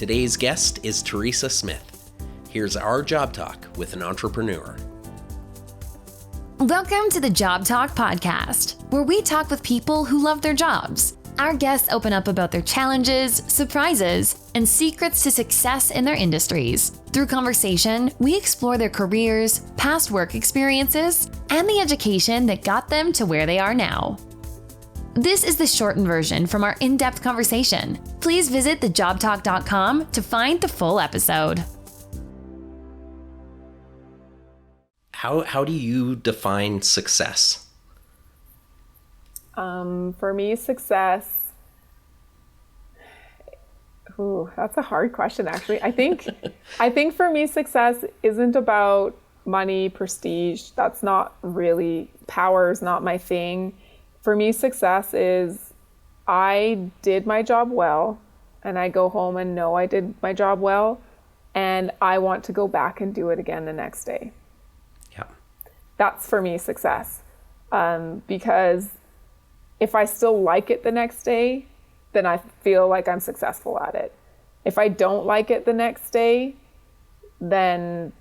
Today's guest is Theresa Smith. Here's our Job Talk with an entrepreneur. Welcome to the Job Talk podcast, where we talk with people who love their jobs. Our guests open up about their challenges, surprises, and secrets to success in their industries. Through conversation, we explore their careers, past work experiences, and the education that got them to where they are now. This is the shortened version from our in-depth conversation. Please visit thejobtalk.com to find the full episode. How do you define success? For me, success, that's a hard question, actually. I think for me, success isn't about money, prestige. That's not really, power is not my thing. For me, success is I did my job well, and I go home and know I did my job well, and I want to go back and do it again the next day. Yeah. That's for me success. Because if I still like it the next day, then I feel like I'm successful at it. If I don't like it the next day, then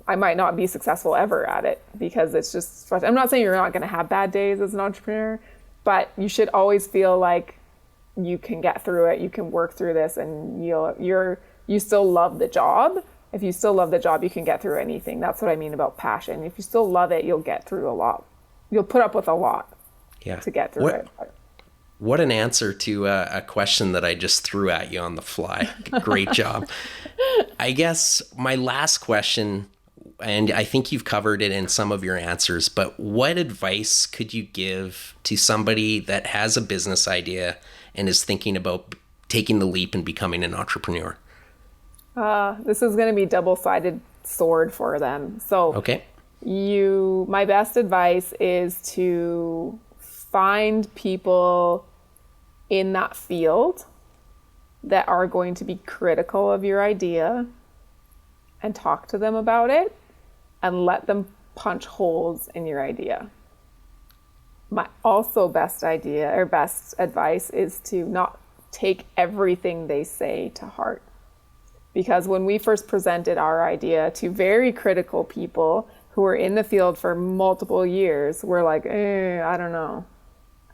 I might not be successful ever at it, because it's just frustrating. I'm not saying you're not going to have bad days as an entrepreneur, but you should always feel like you can get through it, you can work through this, and you still love the job. If you still love the job, you can get through anything. That's what I mean about passion. If you still love it, you'll get through a lot. You'll put up with a lot to get through it. What an answer to a question that I just threw at you on the fly. Great job. I guess my last question, and I think you've covered it in some of your answers, but what advice could you give to somebody that has a business idea and is thinking about taking the leap and becoming an entrepreneur? This is going to be double-sided sword for them. So okay. My best advice is to find people in that field that are going to be critical of your idea and talk to them about it and let them punch holes in your idea. My also best advice is to not take everything they say to heart. Because when we first presented our idea to very critical people who were in the field for multiple years, we're like, I don't know.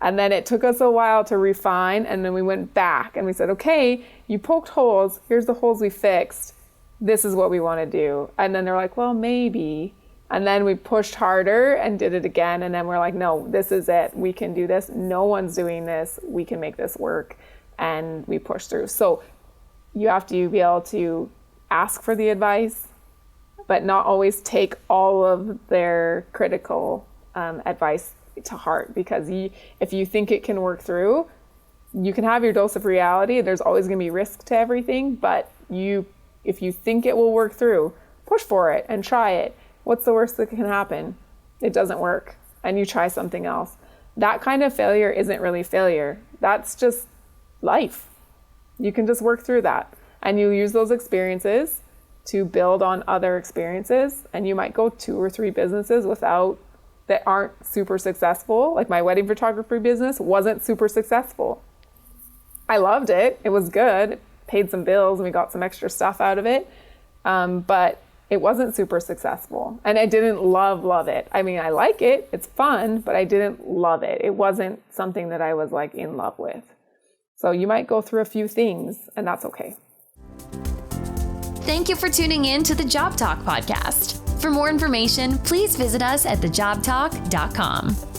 And then it took us a while to refine, and then we went back and we said, okay, you poked holes, here's the holes we fixed, this is what we want to do. And then they're like, well, maybe. And then we pushed harder and did it again, and then we're like, no, this is it, we can do this, no one's doing this, we can make this work, and we pushed through. So you have to be able to ask for the advice, but not always take all of their critical advice to heart, because if you think it can work through, you can have your dose of reality. There's always going to be risk to everything, but if you think it will work through, push for it and try it. What's the worst that can happen? It doesn't work, and you try something else. That kind of failure isn't really failure. That's just life. You can just work through that, and you use those experiences to build on other experiences, and you might go 2 or 3 businesses that aren't super successful. Like my wedding photography business wasn't super successful. I loved it. It was good. It paid some bills and we got some extra stuff out of it. But it wasn't super successful. And I didn't love it. I mean, I like it. It's fun, but I didn't love it. It wasn't something that I was like in love with. So you might go through a few things, and that's okay. Thank you for tuning in to the Job Talk podcast. For more information, please visit us at thejobtalk.com.